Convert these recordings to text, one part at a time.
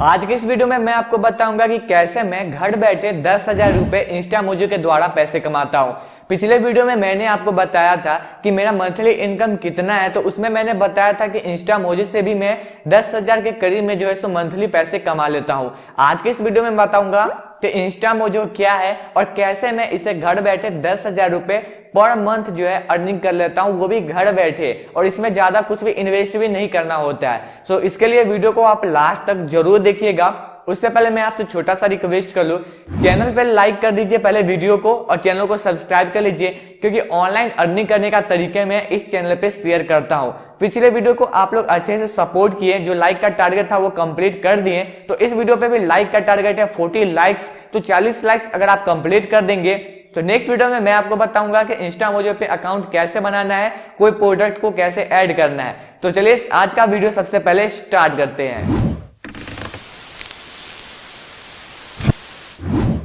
आज के इस वीडियो में मैं आपको बताऊंगा कि कैसे मैं घर बैठे 10,000 रुपए इंस्टामोजो के द्वारा पैसे कमाता हूं। पिछले वीडियो में मैंने आपको बताया था कि मेरा मंथली इनकम कितना है, तो उसमें मैंने बताया था कि इंस्टामोजो से भी मैं 10,000 के करीब में जो है सो मंथली पैसे कमा लेता हूं। आज के इस वीडियो में बताऊंगा कि इंस्टामोजो क्या है और कैसे मैं इसे घर बैठे 10,000 रुपए पर मंथ जो है अर्निंग कर लेता हूं, वो भी घर बैठे, और इसमें ज्यादा कुछ भी इन्वेस्ट भी नहीं करना होता है। सो इसके लिए वीडियो को आप लास्ट तक जरूर देखिएगा। उससे पहले मैं आपसे छोटा सा रिक्वेस्ट कर लूं, चैनल पे लाइक कर दीजिए पहले वीडियो को, और चैनल को सब्सक्राइब कर लीजिए, क्योंकि ऑनलाइन अर्निंग करने का तरीके मैं इस चैनल पे शेयर करता हूं। पिछले वीडियो को आप लोग अच्छे से सपोर्ट किए, जो लाइक का टारगेट था वो कंप्लीट कर दिए, तो इस वीडियो पे भी लाइक का टारगेट है 40 लाइक्स, तो 40 लाइक्स अगर आप कंप्लीट कर देंगे तो नेक्स्ट वीडियो में मैं आपको बताऊंगा कि इंस्टामोजो पे अकाउंट कैसे बनाना है, कोई प्रोडक्ट को कैसे ऐड करना है। तो चलिए आज का वीडियो सबसे पहले स्टार्ट करते हैं।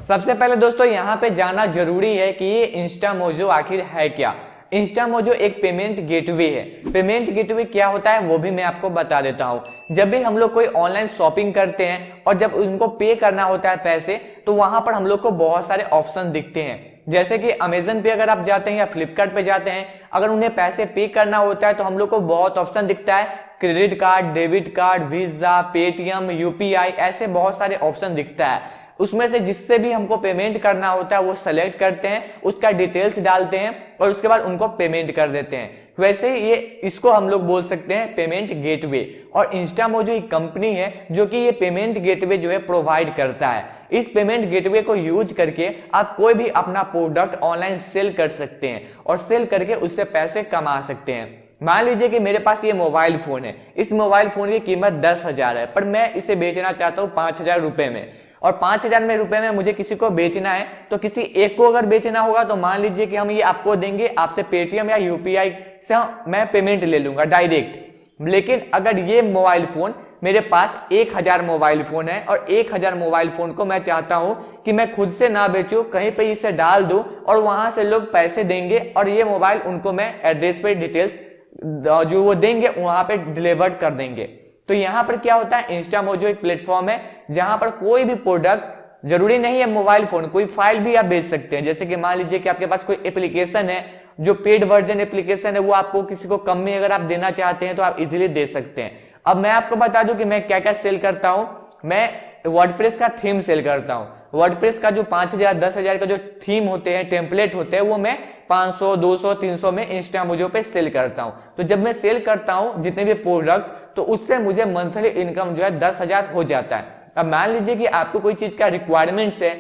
सबसे पहले दोस्तों यहाँ पे जाना जरूरी है कि ये इंस्टामोजो आखिर है क्या। इंस्टामोजो एक पेमेंट गेटवे है। पेमेंट गेटवे क्या होता है वो भी मैं आपको बता देता हूं। जब भी हम लोग कोई ऑनलाइन शॉपिंग करते हैं और जब उनको पे करना होता है पैसे, तो वहां पर हम लोग को बहुत सारे ऑप्शन दिखते हैं। जैसे कि अमेजन पे अगर आप जाते हैं या फ्लिपकार्ट पे जाते हैं, अगर उन्हें पैसे पे करना होता है तो हम लोग को बहुत ऑप्शन दिखता है। Credit card, debit card, visa, Paytm, UPI, ऐसे बहुत सारे ऑप्शन दिखता है। उसमें से जिससे भी हमको पेमेंट करना होता है वो सेलेक्ट करते हैं, उसका डिटेल्स डालते हैं और उसके बाद उनको पेमेंट कर देते हैं। वैसे ये इसको हम लोग बोल सकते हैं पेमेंट गेटवे। और इंस्टामोजो एक कंपनी है जो कि ये पेमेंट गेटवे जो है प्रोवाइड करता है। इस पेमेंट गेटवे को यूज करके आप कोई भी अपना प्रोडक्ट ऑनलाइन सेल कर सकते हैं और सेल करके उससे पैसे कमा सकते हैं। मान लीजिए कि मेरे पास ये मोबाइल फोन है, इस मोबाइल फोन की कीमत 10,000 है, पर मैं इसे बेचना चाहता हूँ 5,000 रुपए में, और 5,000 रुपए में मुझे किसी को बेचना है। तो किसी एक को अगर बेचना होगा तो मान लीजिए कि हम ये आपको देंगे, आपसे पेटीएम या यूपीआई से मैं पेमेंट ले लूंगा डायरेक्ट। लेकिन अगर ये मोबाइल फोन, मेरे पास 1,000 मोबाइल फोन है और 1,000 मोबाइल फोन को मैं चाहता हूं कि मैं खुद से ना बेचूं, कहीं पे इसे डाल दूं और वहां से लोग पैसे देंगे और ये मोबाइल उनको मैं एड्रेस पे डिटेल्स जो वो देंगे वहां पे डिलीवर कर देंगे। तो यहाँ पर क्या होता है, इंस्टामोजो एक प्लेटफॉर्म है जहां पर कोई भी प्रोडक्ट, जरूरी नहीं है मोबाइल फोन, कोई फाइल भी आप बेच सकते हैं। जैसे कि मान लीजिए कि आपके पास कोई एप्लीकेशन है, जो पेड वर्जन एप्लीकेशन है, वो आपको किसी को कम में अगर आप देना चाहते हैं तो आप इजीली दे सकते हैं। अब मैं आपको बता दूं कि मैं क्या क्या सेल करता हूं। मैं वर्डप्रेस का थीम सेल करता हूं। वर्डप्रेस का जो 5,000 10,000 का जो थीम होते हैं, टेम्पलेट होते हैं, वो मैं 500 200 300 में इंस्टामोजो पे सेल करता हूं। तो जब मैं सेल करता हूं जितने भी प्रोडक्ट, तो उससे मुझे मंथली इनकम जो है 10,000 हो जाता है। अब मान लीजिए कि आपको कोई चीज का रिक्वायरमेंट्स है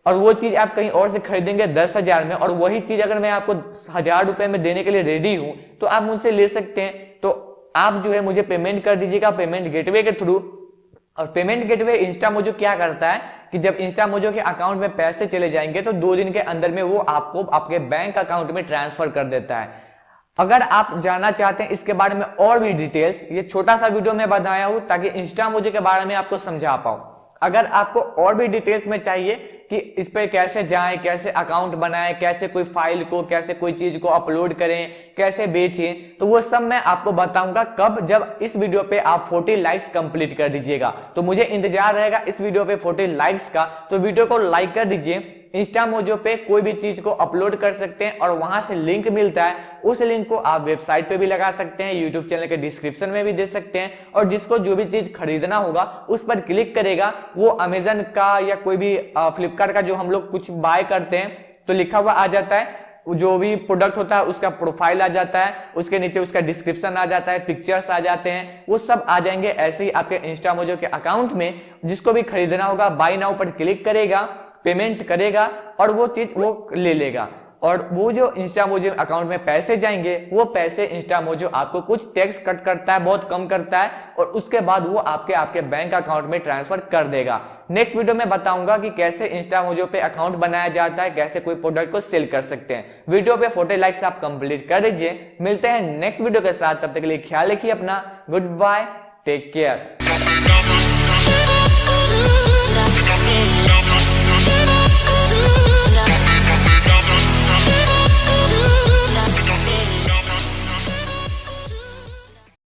और वो चीज आप कहीं और से खरीदेंगे 10,000 में, और वही चीज अगर मैं आपको 1,000 रुपए में देने के लिए रेडी हूं तो आप मुझसे ले सकते हैं। तो आप जो है मुझे पेमेंट कर दीजिएगा पेमेंट गेटवे के थ्रू। और पेमेंट गेटवे इंस्टामोजो क्या करता है कि जब इंस्टामोजो के अकाउंट में पैसे चले जाएंगे तो 2 दिन के अंदर में वो आपको आपके बैंक अकाउंट में ट्रांसफर कर देता है। अगर आप जानना चाहते हैं इसके बारे में और भी डिटेल्स, ये छोटा सा वीडियो में बनाया हूं ताकि इंस्टामोजो के बारे में आपको समझा पाऊं। अगर आपको और भी डिटेल्स में चाहिए कि इस पे कैसे जाएं, कैसे अकाउंट बनाएं, कैसे कोई फाइल को, कैसे कोई चीज को अपलोड करें, कैसे बेचें, तो वो सब मैं आपको बताऊंगा कब, जब इस वीडियो पे आप 40 लाइक्स कंप्लीट कर दीजिएगा। तो मुझे इंतजार रहेगा इस वीडियो पे 40 लाइक्स का, तो वीडियो को लाइक कर दीजिए। इंस्टामोजो पे कोई भी चीज को अपलोड कर सकते हैं और वहां से लिंक मिलता है, उस लिंक को आप वेबसाइट पे भी लगा सकते हैं, यूट्यूब चैनल के डिस्क्रिप्शन में भी दे सकते हैं, और जिसको जो भी चीज खरीदना होगा उस पर क्लिक करेगा, वो अमेजन का या कोई भी फ्लिपकार्ट का जो हम लोग कुछ बाय करते हैं तो लिखा हुआ आ जाता है, जो भी प्रोडक्ट होता है उसका प्रोफाइल आ जाता है, उसके नीचे उसका डिस्क्रिप्शन आ जाता है, पिक्चर्स आ जाते हैं, वो सब आ जाएंगे ऐसे ही आपके इंस्टामोजो के अकाउंट में। जिसको भी खरीदना होगा बाय नाउ पर क्लिक करेगा, पेमेंट करेगा और वो चीज वो ले लेगा, और वो जो इंस्टामोजो अकाउंट में पैसे जाएंगे वो पैसे इंस्टामोजो आपको कुछ टैक्स कट करता है, बहुत कम करता है, और उसके बाद वो आपके बैंक अकाउंट में ट्रांसफर कर देगा। नेक्स्ट वीडियो में बताऊंगा कि कैसे इंस्टामोजो पे अकाउंट बनाया जाता है, कैसे कोई प्रोडक्ट को सेल कर सकते हैं। वीडियो पे 40 लाइक्स आप कंप्लीट कर दीजिए। मिलते हैं नेक्स्ट वीडियो के साथ, तब तक के लिए ख्याल रखिए अपना। Goodbye, take care.